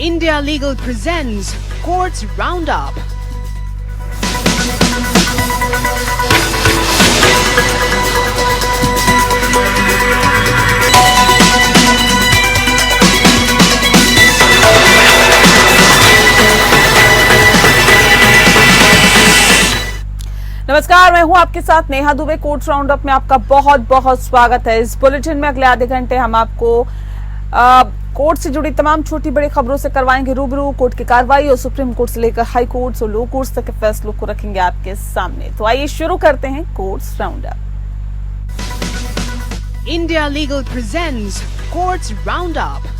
India Legal presents Courts Roundup. नमस्कार, मैं हूं आपके साथ नेहा दुबे। कोर्ट राउंडअप में आपका बहुत बहुत स्वागत है। इस बुलेटिन में अगले आधे घंटे हम आपको कोर्ट से जुड़ी तमाम छोटी बड़ी खबरों से करवाएंगे रूबरू। कोर्ट की कार्रवाई और सुप्रीम कोर्ट से लेकर हाई कोर्ट और लो कोर्ट तक के फैसलों को रखेंगे आपके सामने। तो आइए शुरू करते हैं courts roundup. India Legal presents Courts Roundup.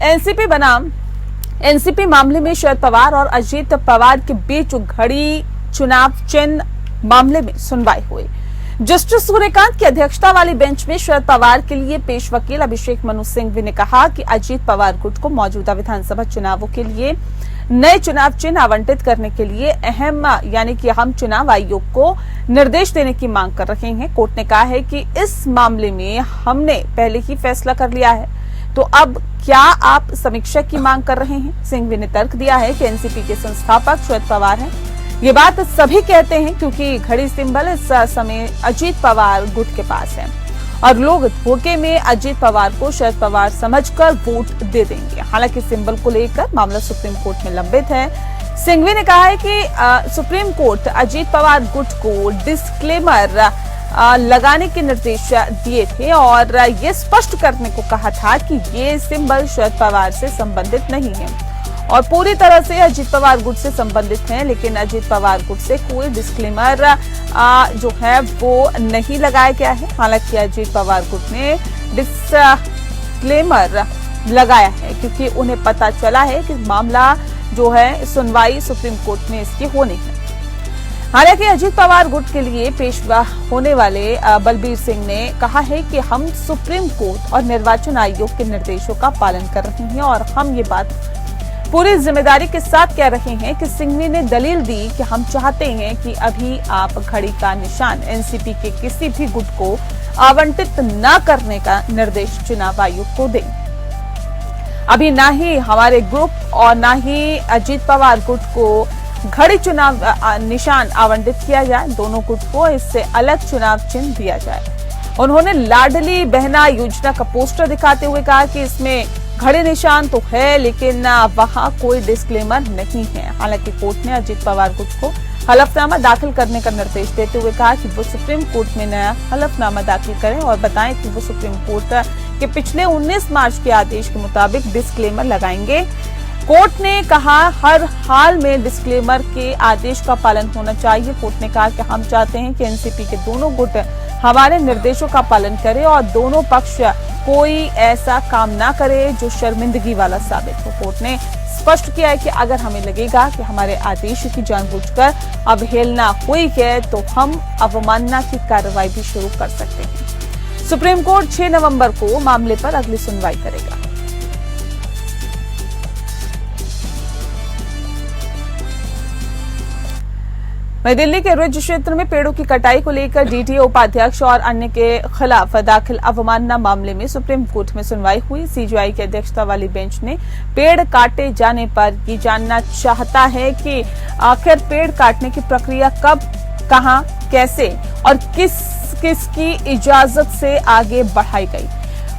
NCP बनाम एनसीपी मामले में शरद पवार और अजीत पवार के बीच घड़ी चुनाव चिन्ह मामले में सुनवाई हुई। जस्टिस सूर्यकांत की अध्यक्षता वाली बेंच में शरद पवार के लिए पेश वकील अभिषेक मनु सिंघवी ने कहा कि अजीत पवार गुट को मौजूदा विधानसभा चुनावों के लिए नए चुनाव चिन्ह आवंटित करने के लिए हम चुनाव आयोग को निर्देश देने की मांग कर रहे हैं। कोर्ट ने कहा है कि इस मामले में हमने पहले ही फैसला कर लिया है, तो अब क्या आप समीक्षा की मांग कर रहे हैं? सिंघवी ने तर्क दिया है कि एनसीपी के संस्थापक शरद पवार हैं। ये बात सभी कहते हैं क्योंकि घड़ी सिंबल इस समय अजीत पवार गुट के पास है और लोग धोखे में अजीत पवार को शरद पवार समझकर वोट दे देंगे। हालांकि सिंबल को लेकर मामला सुप्रीम कोर्ट में लंबित है। सिंघवी ने कहा है कि सुप्रीम कोर्ट अजीत पवार गुट को डिस्क्लेमर लगाने के निर्देश दिए थे और ये स्पष्ट करने को कहा था कि ये सिंबल शरद पवार से संबंधित नहीं है और पूरी तरह से अजीत पवार गुट से संबंधित है, लेकिन अजीत पवार गुट से कोई डिस्क्लेमर जो है वो नहीं लगाया गया है। हालांकि अजीत पवार गुट ने डिस्क्लेमर लगाया है क्योंकि उन्हें पता चला है कि मामला जो है सुनवाई सुप्रीम कोर्ट में इसकी होनी है। हालांकि अजीत पवार गुट के लिए पेश होने वाले बलबीर सिंह ने कहा है कि हम सुप्रीम कोर्ट और निर्वाचन आयोग के निर्देशों का पालन कर रहे हैं और हम ये बात पूरी जिम्मेदारी के साथ कह रहे हैं कि सिंघवी ने दलील दी कि हम चाहते हैं कि अभी आप घड़ी का निशान एनसीपी के किसी भी गुट को आवंटित न करने का निर्देश चुनाव आयोग को दें। अभी ना ही हमारे ग्रुप और ना ही अजीत पवार गुट को घड़ी चुनाव निशान आवंटित किया जाए, दोनों गुट को इससे अलग चुनाव चिन्ह दिया जाए। उन्होंने लाडली बहना योजना का पोस्टर दिखाते हुए कहा कि इसमें घड़ी निशान तो है लेकिन वहां कोई डिस्क्लेमर नहीं है। हालांकि कोर्ट ने अजीत पवार गुट को हलफनामा दाखिल करने का निर्देश देते हुए कहा कि वो सुप्रीम कोर्ट में नया हलफनामा दाखिल करें और बताएं कि वो सुप्रीम कोर्ट के पिछले 19 मार्च के आदेश के मुताबिक डिस्क्लेमर लगाएंगे। कोर्ट ने कहा हर हाल में डिस्क्लेमर के आदेश का पालन होना चाहिए। कोर्ट ने कहा कि हम चाहते हैं कि एनसीपी के दोनों गुट हमारे निर्देशों का पालन करें और दोनों पक्ष कोई ऐसा काम ना करे जो शर्मिंदगी वाला साबित हो। कोर्ट ने स्पष्ट किया है कि अगर हमें लगेगा कि हमारे आदेश की जानबूझकर अवहेलना हुई है तो हम अवमानना की कार्रवाई भी शुरू कर सकते हैं। सुप्रीम कोर्ट 6 नवंबर को मामले पर अगली सुनवाई करेगा। नई दिल्ली के रिज क्षेत्र में पेड़ों की कटाई को लेकर डीटीए उपाध्यक्ष और अन्य के खिलाफ दाखिल अवमानना मामले में सुप्रीम कोर्ट में सुनवाई हुई। सीजेआई की अध्यक्षता वाली बेंच ने पेड़ काटे जाने पर ये जानना चाहता है कि आखिर पेड़ काटने की प्रक्रिया कब, कहां, कैसे और किसकी इजाजत से आगे बढ़ाई गई।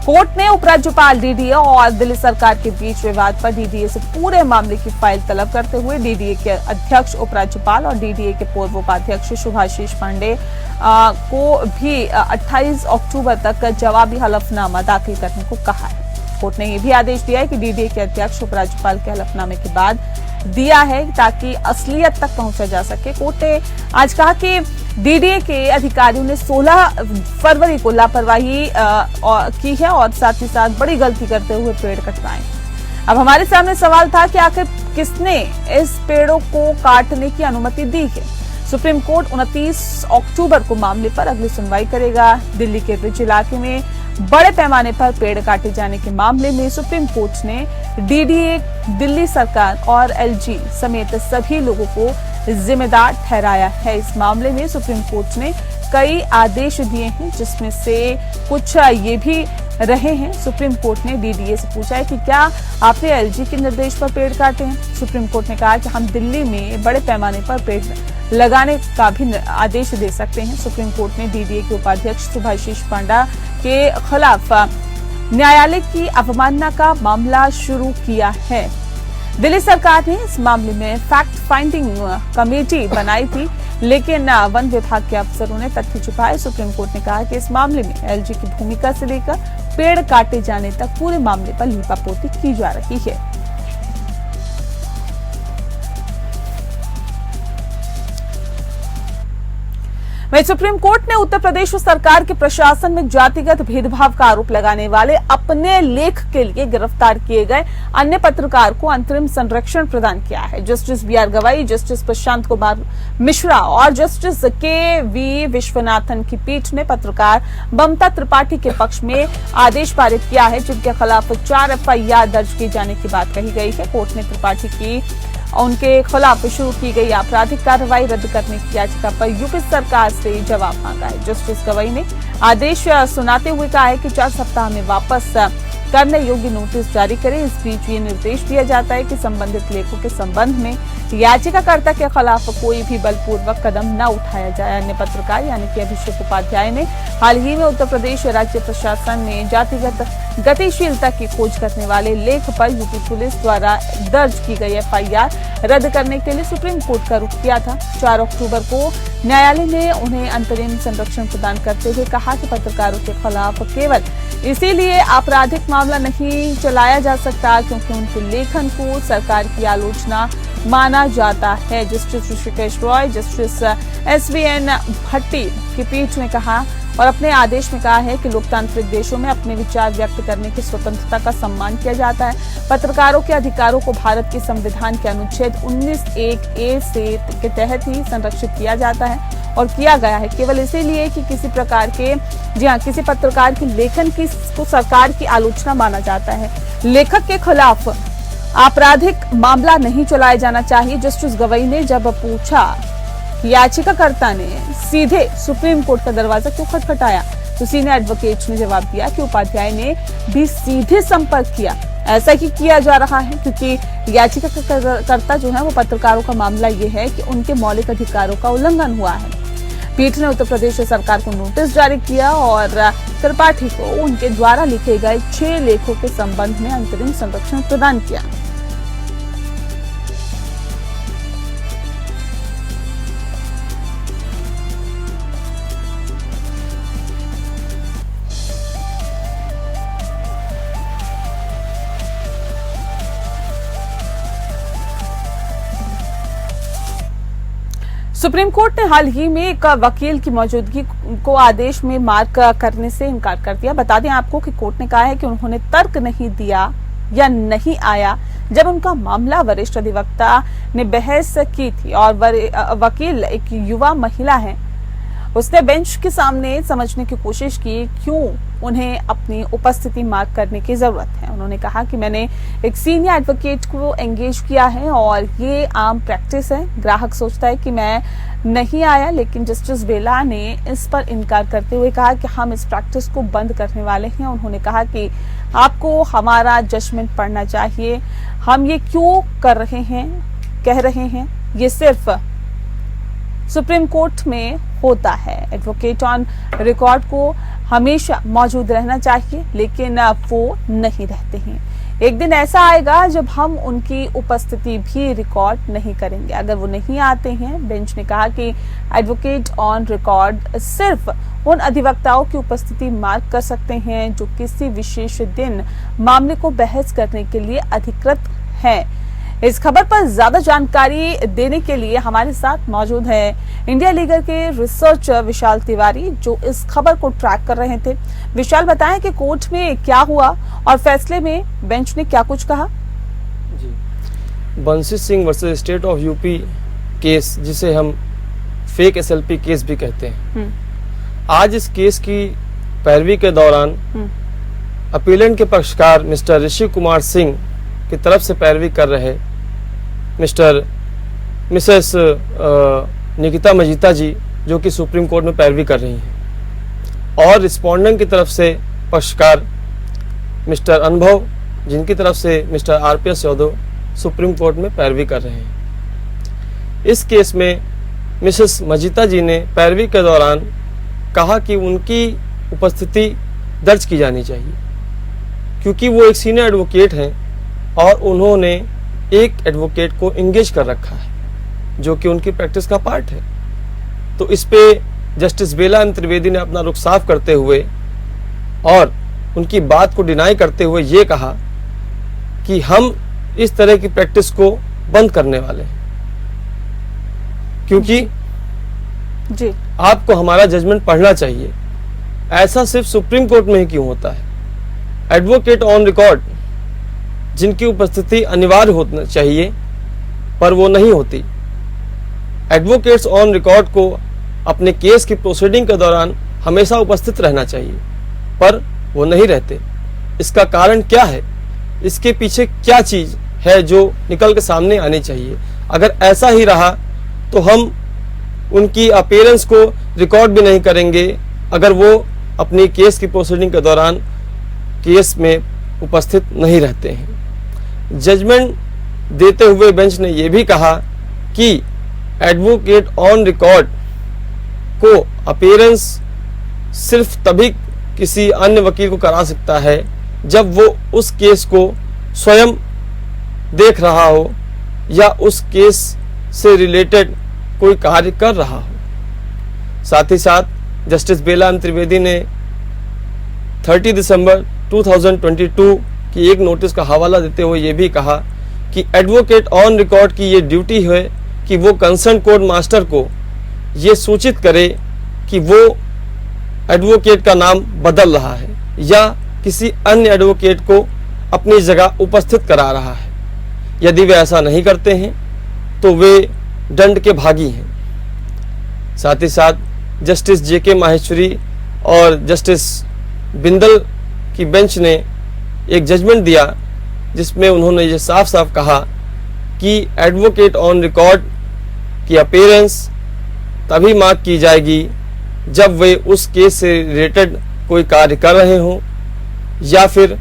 कोर्ट ने उपराज्यपाल डीडीए और दिल्ली सरकार के बीच विवाद पर डीडीए से पूरे मामले की फाइल तलब करते हुए डीडीए के अध्यक्ष उपराज्यपाल और डीडीए के पूर्व उपाध्यक्ष शुभाशीष पांडे को भी 28 अक्टूबर तक जवाबी हलफनामा दाखिल करने को कहा है। कोर्ट ने यह भी आदेश दिया है कि डीडीए के अध्यक्ष उपराज्यपाल के हलफनामे के बाद दिया है ताकि असलियत तक पहुंचा जा सके। कोर्ट ने आज कहा कि डीडीए के अधिकारियों ने 16 फरवरी को लापरवाही की है और साथ ही साथ बड़ी गलती करते हुए पेड़ कटवाए। अब हमारे सामने सवाल था कि आखिर किसने इस पेड़ों को काटने की अनुमति दी है। सुप्रीम कोर्ट 29 अक्टूबर को मामले पर अगली सुनवाई करेगा। दिल्ली के रिज इलाके में बड़े पैमाने पर पेड़ काटे जाने के मामले में सुप्रीम कोर्ट ने डीडीए, दिल्ली सरकार और एलजी समेत सभी लोगों को जिम्मेदार ठहराया है। इस मामले में सुप्रीम कोर्ट ने कई आदेश दिए हैं, जिसमें से कुछ ये भी रहे हैं। सुप्रीम कोर्ट ने डीडीए से पूछा है कि क्या आपने एलजी के निर्देश पर पेड़ काटे हैं। सुप्रीम कोर्ट ने कहा कि हम दिल्ली में बड़े पैमाने पर पेड़ लगाने का भी आदेश दे सकते हैं। सुप्रीम कोर्ट ने डीडीए के उपाध्यक्ष सुभाषिष पांडा के खिलाफ न्यायालय की अवमानना का मामला शुरू किया है। दिल्ली सरकार ने इस मामले में फैक्ट फाइंडिंग कमेटी बनाई थी, लेकिन वन विभाग के अफसरों ने तथ्य छुपाए। सुप्रीम कोर्ट ने कहा कि इस मामले में एलजी की भूमिका से लेकर पेड़ काटे जाने तक पूरे मामले पर लीपापोती की जा रही है। वहीं सुप्रीम कोर्ट ने उत्तर प्रदेश सरकार के प्रशासन में जातिगत भेदभाव का आरोप लगाने वाले अपने लेख के लिए गिरफ्तार किए गए अन्य पत्रकार को अंतरिम संरक्षण प्रदान किया है। जस्टिस बी आर गवाई, जस्टिस प्रशांत कुमार मिश्रा और जस्टिस के वी विश्वनाथन की पीठ ने पत्रकार ममता त्रिपाठी के पक्ष में आदेश पारित किया है, जिनके खिलाफ 4 एफआईआर दर्ज किए जाने की बात कही गई है। कोर्ट ने त्रिपाठी की उनके खिलाफ शुरू की गई आपराधिक कार्रवाई रद्द करने की याचिका पर यूपी सरकार से जवाब मांगा है। जस्टिस गवाई ने आदेश सुनाते हुए कहा है कि 4 सप्ताह में वापस करने योग्य नोटिस जारी करें। इस बीच ये निर्देश दिया जाता है कि संबंधित लेखों के संबंध में याचिकाकर्ता के खिलाफ कोई भी बलपूर्वक कदम न उठाया जाए। अन्य पत्रकार यानी कि अभिषेक उपाध्याय ने हाल ही में उत्तर प्रदेश राज्य प्रशासन में जातिगत गतिशीलता की खोज करने वाले लेख पर यूपी पुलिस द्वारा दर्ज की गई एफआईआर रद्द करने के लिए सुप्रीम कोर्ट का रुख किया था। 4 अक्टूबर को न्यायालय ने उन्हें अंतरिम संरक्षण प्रदान करते हुए कहा कि पत्रकारों के खिलाफ केवल इसीलिए आपराधिक मामला नहीं चलाया जा सकता क्योंकि उनके लेखन को सरकार की आलोचना माना जाता है। Justice Hrishikesh Roy, Justice SVN Bhatti की पीठ ने कहा और अपने आदेश में कहा है कि लोकतांत्रिक देशों में अपने विचार व्यक्त करने की स्वतंत्रता का सम्मान किया जाता है। पत्रकारों के अधिकारों को भारत के संविधान के अनुच्छेद 19(1)(a) से के तहत ही संरक्षित किया जाता है और किया गया है केवल इसीलिए कि किसी पत्रकार के लेखन की को सरकार की आलोचना माना जाता है। लेखक के खिलाफ आपराधिक मामला नहीं चलाया जाना चाहिए। जस्टिस गवाई ने जब पूछा याचिकाकर्ता ने सीधे सुप्रीम कोर्ट का दरवाजा क्यों खटखटाया, तो सीनियर एडवोकेट ने जवाब दिया कि उपाध्याय ने भी सीधे संपर्क किया। ऐसा ही किया जा रहा है क्योंकि याचिकाकर्ता जो है वो पत्रकारों का मामला ये है कि उनके मौलिक अधिकारों का उल्लंघन हुआ है। पीठ ने उत्तर प्रदेश सरकार को नोटिस जारी किया और त्रिपाठी को उनके द्वारा लिखे गए 6 लेखों के संबंध में अंतरिम संरक्षण प्रदान किया। सुप्रीम कोर्ट ने हाल ही में एक वकील की मौजूदगी को आदेश में मार्क करने से इनकार कर दिया। बता दें आपको कि कोर्ट ने कहा है कि उन्होंने तर्क नहीं दिया या नहीं आया जब उनका मामला वरिष्ठ अधिवक्ता ने बहस की थी और वकील एक युवा महिला है। उसने बेंच के सामने समझने की कोशिश की क्यों उन्हें अपनी उपस्थिति मार्क करने की जरूरत है। उन्होंने कहा कि मैंने एक सीनियर एडवोकेट को एंगेज किया है और ये आम प्रैक्टिस है। ग्राहक सोचता है कि मैं नहीं आया, लेकिन जस्टिस बेला ने इस पर इनकार करते हुए कहा कि हम इस प्रैक्टिस को बंद करने वाले हैं। उन्होंने कहा कि आपको हमारा जजमेंट पढ़ना चाहिए। हम ये क्यों कर रहे हैं, कह रहे हैं, ये सिर्फ सुप्रीम कोर्ट में होता है। एडवोकेट ऑन रिकॉर्ड को हमेशा मौजूद रहना चाहिए, लेकिन वो नहीं रहते हैं। एक दिन ऐसा आएगा जब हम उनकी उपस्थिति भी रिकॉर्ड नहीं करेंगे। अगर वो नहीं आते हैं, बेंच ने कहा कि एडवोकेट ऑन रिकॉर्ड सिर्फ उन अधिवक्ताओं की उपस्थिति मार्क कर सकते हैं जो किसी विशेष दिन मामले को बहस करने के लिए अधिकृत हैं। इस खबर पर ज्यादा जानकारी देने के लिए हमारे साथ मौजूद है इंडिया लीगल के रिसर्चर विशाल तिवारी, जो इस खबर को ट्रैक कर रहे थे। विशाल, बताएं कि कोर्ट में क्या हुआ और फैसले में बेंच ने क्या कुछ कहा। जी, बंसी Singh versus state of UP case, जिसे हम फेक एसएलपी केस भी कहते हैं, आज इस केस की पैरवी के दौरान अपीलेंट के पक्षकार मिस्टर ऋषि कुमार सिंह की तरफ से पैरवी कर रहे मिसेस निकिता मजीठा जी, जो कि सुप्रीम कोर्ट में पैरवी कर रही हैं, और रिस्पोंडेंट की तरफ से पक्षकार मिस्टर अनुभव, जिनकी तरफ से mister RPS Yadav supreme court में पैरवी कर रहे हैं। इस केस में मिसेस मजीठा जी ने पैरवी के दौरान कहा कि उनकी उपस्थिति दर्ज की जानी चाहिए, क्योंकि वो एक सीनियर एडवोकेट हैं और उन्होंने एक एडवोकेट को इंगेज कर रखा है, जो कि उनकी प्रैक्टिस का पार्ट है। तो इस पे जस्टिस बेला एम त्रिवेदी ने अपना रुख साफ करते हुए और उनकी बात को डिनाई करते हुए ये कहा कि हम इस तरह की प्रैक्टिस को बंद करने वाले हैं, क्योंकि जी आपको हमारा जजमेंट पढ़ना चाहिए। ऐसा सिर्फ सुप्रीम कोर्ट में ही क्यों होता है? एडवोकेट ऑन रिकॉर्ड जिनकी उपस्थिति अनिवार्य होना चाहिए, पर वो नहीं होती। एडवोकेट्स ऑन रिकॉर्ड को अपने केस की प्रोसीडिंग के दौरान हमेशा उपस्थित रहना चाहिए, पर वो नहीं रहते। इसका कारण क्या है? इसके पीछे क्या चीज है जो निकल के सामने आनी चाहिए? अगर ऐसा ही रहा तो हम उनकी अपीयरेंस को रिकॉर्ड भी नहीं करेंगे अगर वो अपनी केस की प्रोसीडिंग के दौरान केस में उपस्थित नहीं रहते हैं। जजमेंट देते हुए बेंच ने यह भी कहा कि एडवोकेट ऑन रिकॉर्ड को अपीयरेंस सिर्फ तभी किसी अन्य वकील को करा सकता है जब वो उस केस को स्वयं देख रहा हो या उस केस से रिलेटेड कोई कार्य कर रहा हो। साथ ही साथ जस्टिस बेला एम त्रिवेदी ने 30 दिसंबर 2022 की एक नोटिस का हवाला देते हुए ये भी कहा कि एडवोकेट ऑन रिकॉर्ड की ये ड्यूटी है कि वो कंसर्न कोर्ट मास्टर को ये सूचित करे कि वो एडवोकेट का नाम बदल रहा है या किसी अन्य एडवोकेट को अपनी जगह उपस्थित करा रहा है। यदि वे ऐसा नहीं करते हैं तो वे दंड के भागी हैं। साथ ही साथ जस्टिस जेके माहेश्वरी और जस्टिस बिंदल की बेंच ने एक जजमेंट दिया जिसमें उन्होंने ये साफ साफ कहा कि एडवोकेट ऑन रिकॉर्ड की अपीयरेंस तभी मार्क की जाएगी जब वे उस केस से रिलेटेड कोई कार्य कर रहे हों या फिर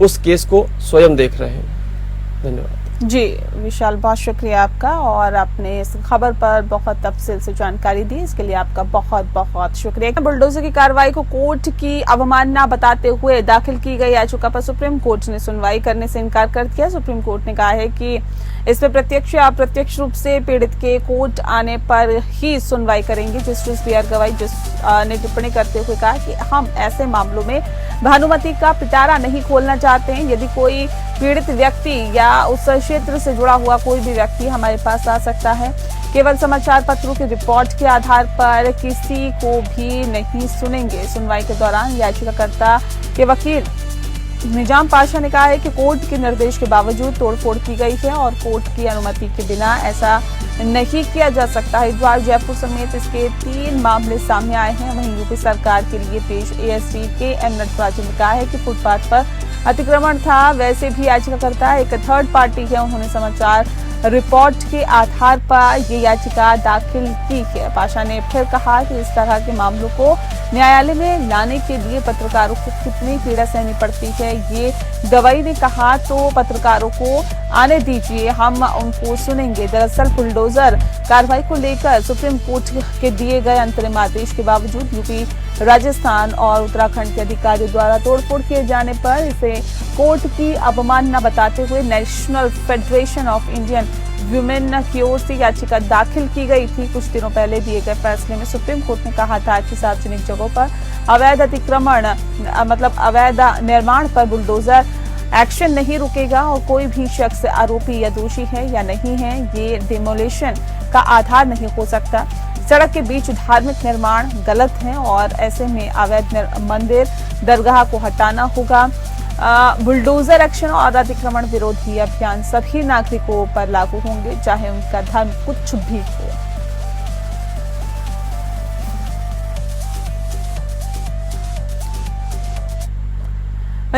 उस केस को स्वयं देख रहे हों। धन्यवाद जी विशाल, बहुत शुक्रिया आपका, और आपने इस खबर पर बहुत तफसील से जानकारी दी, इसके लिए आपका बहुत बहुत शुक्रिया। बुलडोजर की कार्रवाई को कोर्ट की अवमानना बताते हुए दाखिल की गई याचिका पर सुप्रीम कोर्ट ने सुनवाई करने से इनकार कर दिया। सुप्रीम कोर्ट ने कहा है कि इस पर प्रत्यक्ष या अप्रत्यक्ष रूप से पीड़ित के कोर्ट आने पर ही सुनवाई करेंगे। Justice B R. गवाई ने टिप्पणी करते हुए कहा कि हम ऐसे मामलों में भानुमति का पिटारा नहीं खोलना चाहते हैं। यदि कोई पीड़ित व्यक्ति या उस क्षेत्र से जुड़ा हुआ कोई भी व्यक्ति हमारे पास आ सकता है, केवल समाचार पत्रों की रिपोर्ट के आधार पर किसी को भी नहीं सुनेंगे। सुनवाई के दौरान याचिकाकर्ता के वकील निजाम पाशा ने कहा है कि कोर्ट के निर्देश के बावजूद तोड़फोड़ की गई है और कोर्ट की अनुमति के बिना ऐसा नहीं किया जा सकता। हरिद्वार, जयपुर समेत इसके 3 मामले सामने आए हैं। वहीं यूपी सरकार के लिए पेश एएसपी के एम नटराजन ने कहा है कि फुटपाथ पर अतिक्रमण था। वैसे भी याचिकाकर्ता एक थर्ड पार्टी है, उन्होंने समाचार रिपोर्ट के आधार पर ये याचिका दाखिल की है। पाशा ने फिर कहा कि इस तरह के मामलों को न्यायालय में लाने के लिए पत्रकारों को कितनी पीड़ा सहनी पड़ती है, ये गवाही ने कहा। तो पत्रकारों को आने दीजिए, हम उनको सुनेंगे। दरअसल बुलडोजर कार्रवाई को लेकर सुप्रीम कोर्ट के दिए गए अंतरिम आदेश के बावजूद यूपी, राजस्थान और उत्तराखंड के अधिकारियों द्वारा तोड़फोड़ किए जाने पर इसे कोर्ट की अवमानना बताते हुए national federation of Indian women की ओर से याचिका दाखिल की गई थी। कुछ दिनों पहले दिए गए फैसले में सुप्रीम कोर्ट ने कहा था कि सार्वजनिक जगहों पर अवैध अतिक्रमण अवैध निर्माण पर बुलडोजर एक्शन नहीं रुकेगा और कोई भी शख्स आरोपी या दोषी है या नहीं है, ये डिमोलिशन का आधार नहीं हो सकता। सड़क के बीच धार्मिक निर्माण गलत है और ऐसे में अवैध मंदिर, दरगाह को हटाना होगा। बुलडोजर एक्शन और अतिक्रमण विरोधी अभियान सभी नागरिकों पर लागू होंगे, चाहे उनका धर्म कुछ भी हो।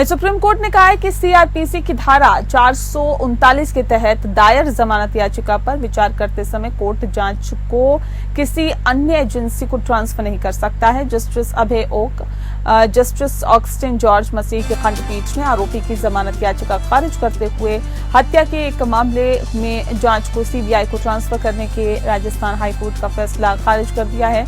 सुप्रीम कोर्ट ने कहा है कि सीआरपीसी की धारा 439 के तहत दायर जमानत याचिका पर विचार करते समय कोर्ट जांच को किसी अन्य एजेंसी को ट्रांसफर नहीं कर सकता है। जस्टिस अभय ओक, जस्टिस ऑगस्टिन जॉर्ज मसीह की खंडपीठ ने आरोपी की जमानत याचिका खारिज करते हुए हत्या के एक मामले में जांच को सीबीआई को ट्रांसफर करने के राजस्थान हाईकोर्ट का फैसला खारिज कर दिया है।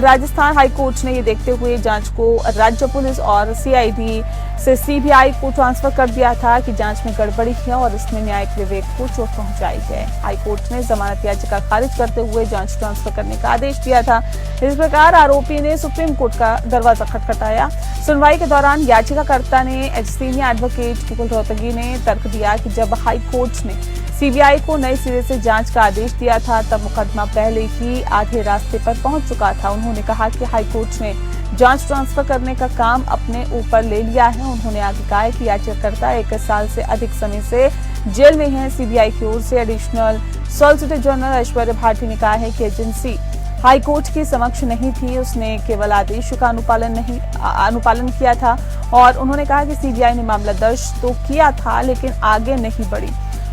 राजस्थान हाईकोर्ट ने ये देखते हुए जांच को राज्य पुलिस और सीआईडी से सीबीआई को ट्रांसफर कर दिया था कि जांच में गड़बड़ी है और इसमें न्यायिक विवेक को चोट पहुंचाई है। हाईकोर्ट ने जमानत याचिका खारिज करते हुए जांच ट्रांसफर करने का आदेश दिया था। इस प्रकार आरोपी ने सुप्रीम कोर्ट का दरवाजा खटखटाया। सुनवाई के दौरान याचिकाकर्ता ने सीनियर एडवोकेट मुकुल रोहतगी ने तर्क दिया कि जब हाईकोर्ट ने सीबीआई को नए सिरे से जांच का आदेश दिया था तब मुकदमा पहले ही आधे रास्ते पर पहुंच चुका था। उन्होंने कहा कि हाईकोर्ट ने जांच ट्रांसफर करने का काम अपने ऊपर ले लिया है। उन्होंने आगे कहा कि याचिकाकर्ता 1 साल से अधिक समय से जेल में है। सीबीआई की ओर से additional solicitor general Aishwarya Bharati ने कहा है कि एजेंसी हाईकोर्ट के समक्ष नहीं थी, उसने केवल आदेश का अनुपालन किया था और उन्होंने कहा कि सीबीआई ने मामला दर्ज तो किया था लेकिन आगे नहीं बढ़ी।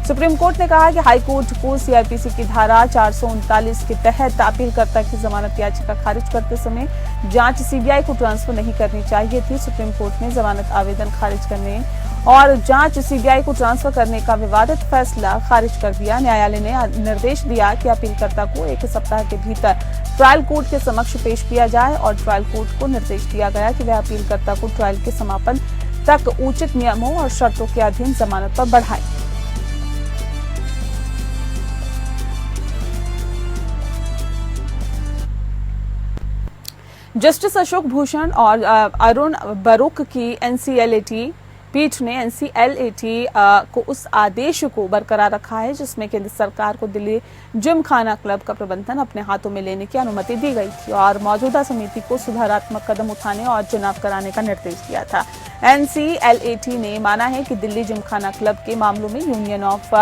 सुप्रीम कोर्ट ने कहा कि हाईकोर्ट को सीआरपीसी की धारा 439 के तहत अपीलकर्ता की जमानत याचिका खारिज करते समय जांच सीबीआई को ट्रांसफर नहीं करनी चाहिए थी। सुप्रीम कोर्ट ने जमानत आवेदन खारिज करने और जांच सीबीआई को ट्रांसफर करने का विवादित फैसला खारिज कर दिया। न्यायालय ने निर्देश दिया कि अपीलकर्ता को 1 सप्ताह के भीतर ट्रायल कोर्ट के समक्ष पेश किया जाए और ट्रायल कोर्ट को निर्देश दिया गया कि वह अपीलकर्ता को ट्रायल के समापन तक उचित नियमों और शर्तों के अधीन जमानत पर बढ़ाए। जस्टिस अशोक भूषण और अरुण बरूक की एनसीएलएटी पीठ ने एनसीएलएटी को उस आदेश को बरकरार रखा है जिसमें केंद्र सरकार को दिल्ली जिमखाना क्लब का प्रबंधन अपने हाथों में लेने की अनुमति दी गई थी और मौजूदा समिति को सुधारात्मक कदम उठाने और चुनाव कराने का निर्देश दिया था। एनसीएलएटी ने माना है कि दिल्ली जिमखाना क्लब के मामलों में यूनियन ऑफ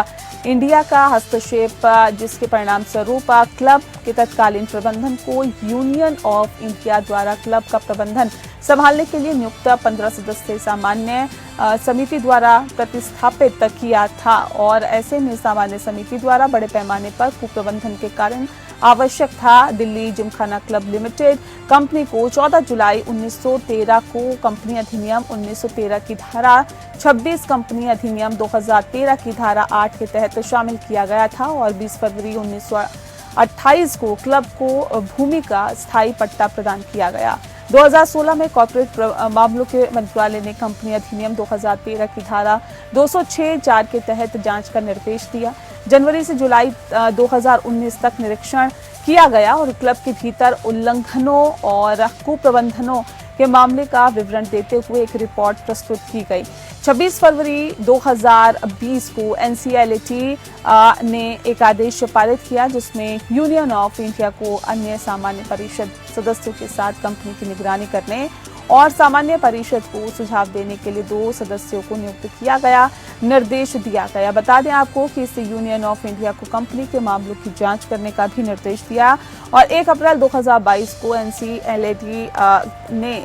इंडिया का हस्तक्षेप, जिसके परिणाम स्वरूप क्लब के तत्कालीन प्रबंधन को यूनियन ऑफ इंडिया द्वारा क्लब का प्रबंधन संभालने के लिए नियुक्त 15 सदस्यीय सामान्य समिति द्वारा प्रतिस्थापित किया था और ऐसे में सामान्य समिति द्वारा बड़े पैमाने पर कुप्रबंधन के कारण आवश्यक था। Delhi Gymkhana club limited company को 14 जुलाई 1913 को कंपनी अधिनियम 1913 की धारा 26, कंपनी अधिनियम 2013 की धारा 8 के तहत शामिल किया गया था और 20 फरवरी 1928 को क्लब को भूमि का स्थायी पट्टा प्रदान किया गया। 2016 में कॉर्पोरेट मामलों के मंत्रालय ने कंपनी अधिनियम 2013 की धारा 206(4) के तहत जांच का निर्देश दिया। जनवरी से जुलाई 2019 तक निरीक्षण किया गया और क्लब के भीतर उल्लंघनों और कुप्रबंधनों के मामले का विवरण देते हुए एक रिपोर्ट प्रस्तुत की गई। 26 फरवरी 2020 को एनसीएलएटी ने एक आदेश पारित किया जिसमें यूनियन ऑफ इंडिया को अन्य सामान्य परिषद सदस्यों के साथ कंपनी की निगरानी करने और सामान्य परिषद को सुझाव देने के लिए 2 सदस्यों को नियुक्त किया गया, निर्देश दिया गया। बता दें आपको कि इससे यूनियन ऑफ इंडिया को कंपनी के मामलों की जांच करने का भी निर्देश दिया और 1 अप्रैल 2022 को एनसीएलएटी ने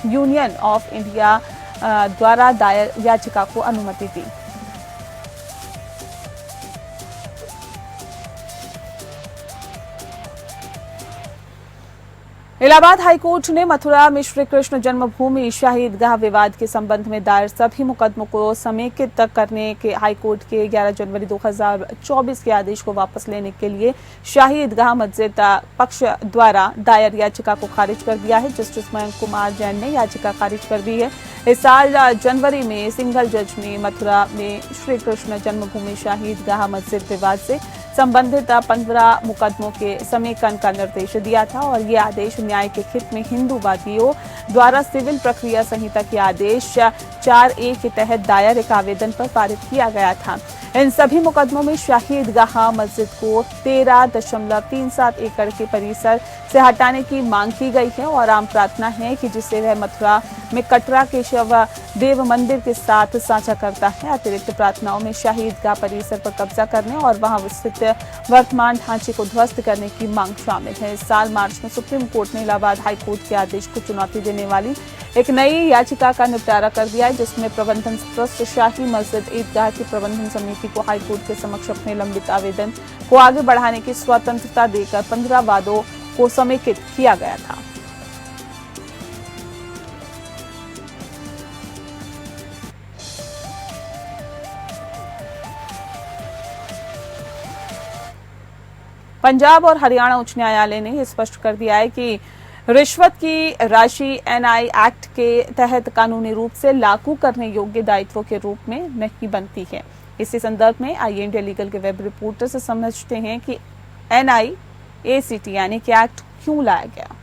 यूनियन ऑफ इंडिया द्वारा दायर याचिका को अनुमति दी। इलाहाबाद हाईकोर्ट ने मथुरा में श्री कृष्ण जन्मभूमि शाही ईदगाह विवाद के संबंध में दायर सभी मुकदमों को समेकित करने के हाईकोर्ट के 11 जनवरी 2024 के आदेश को वापस लेने के लिए शाही ईदगाह मस्जिद पक्ष द्वारा दायर याचिका को खारिज कर दिया है। जस्टिस मयंक कुमार जैन ने याचिका खारिज कर दी है। इस साल जनवरी में सिंगल जज ने मथुरा में श्री कृष्ण जन्मभूमि शाही ईदगाह मस्जिद विवाद से संबंधित 15 मुकदमों के समेकन का निर्देश दिया था और ये आदेश न्याय के हित में हिंदू वादियों द्वारा सिविल प्रक्रिया संहिता के आदेश 4A के तहत दायर एक आवेदन पर पारित किया गया था। इन सभी मुकदमों में शाही ईदगाह मस्जिद को 13.37 एकड़ के परिसर से हटाने की मांग की गई है और आम प्रार्थना है कि जिसे वह मथुरा में कटरा के शिव देव मंदिर के साथ साझा करता है। अतिरिक्त प्रार्थनाओं में शाही ईदगाह परिसर पर कब्जा करने और वहां स्थित वर्तमान ढांचे को ध्वस्त करने की मांग शामिल है। इस साल मार्च में सुप्रीम कोर्ट ने इलाहाबाद हाई कोर्ट के आदेश को चुनौती देने वाली एक नई याचिका का निपटारा कर दिया है, जिसमें प्रबंधन ट्रस्ट शाही मस्जिद ईदगाह की प्रबंधन समिति को हाई कोर्ट के समक्ष अपने लंबित आवेदन को आगे बढ़ाने की स्वतंत्रता देकर 15 वादों को समेकित किया गया था। पंजाब और हरियाणा उच्च न्यायालय ने स्पष्ट कर दिया है कि रिश्वत की राशि एनआई एक्ट के तहत कानूनी रूप से लागू करने योग्य दायित्वों के रूप में नहीं बनती है। इसी संदर्भ में आइए इंडिया लीगल के वेब रिपोर्टर से समझते हैं कि एनआई एसीटी यानी कि एक्ट क्यों लाया गया।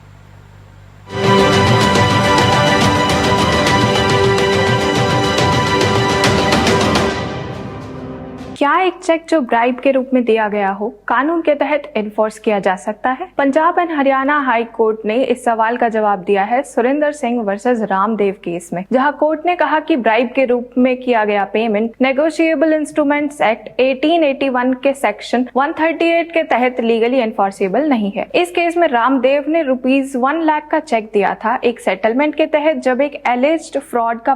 क्या एक चेक जो ब्राइब के रूप में दिया गया हो कानून के तहत एनफोर्स किया जा सकता है? Punjab and Haryana high court ने इस सवाल का जवाब दिया है सुरेंद्र सिंह वर्सेस रामदेव केस में, जहां कोर्ट ने कहा कि ब्राइब के रूप में किया गया पेमेंट नेगोशिएबल इंस्ट्रूमेंट्स एक्ट 1881 के सेक्शन 138 के तहत लीगली एनफोर्सेबल नहीं है। इस केस में रामदेव ने ₹1 लाख का चेक दिया था एक सेटलमेंट के तहत। जब एक एलिज्ड फ्रॉड का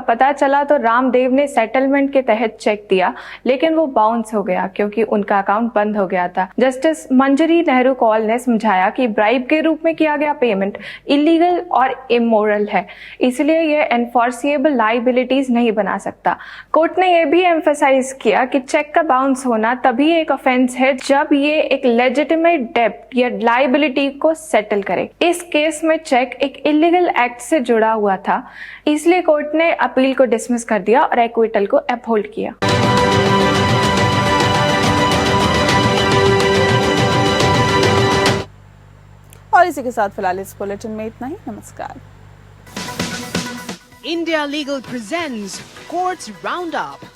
पता चला तो रामदेव ने सेटलमेंट के तहत चेक दिया, लेकिन वो बाउंस हो गया क्योंकि उनका अकाउंट बंद हो गया था। जस्टिस मंजरी नेहरू कौल ने समझाया कि ब्राइब के रूप में किया गया पेमेंट इलीगल और इमोरल है, इसलिए ये एनफोर्सिएबल लायबिलिटीज नहीं बना सकता। कोर्ट ने यह भी एम्फसाइज किया कि चेक का बाउंस होना तभी एक ऑफेंस है जब ये एक लेजिटिमेट डेब्ट या लायबिलिटी को सेटल करे। इस केस में चेक एक इलीगल एक्ट से जुड़ा हुआ था, इसलिए कोर्ट ने अपील को डिसमिस कर दिया और एक्विटल को अपहोल्ड किया। और इसी के साथ फिलहाल इस बुलेटिन में इतना ही। नमस्कार। India Legal presents Courts Roundup.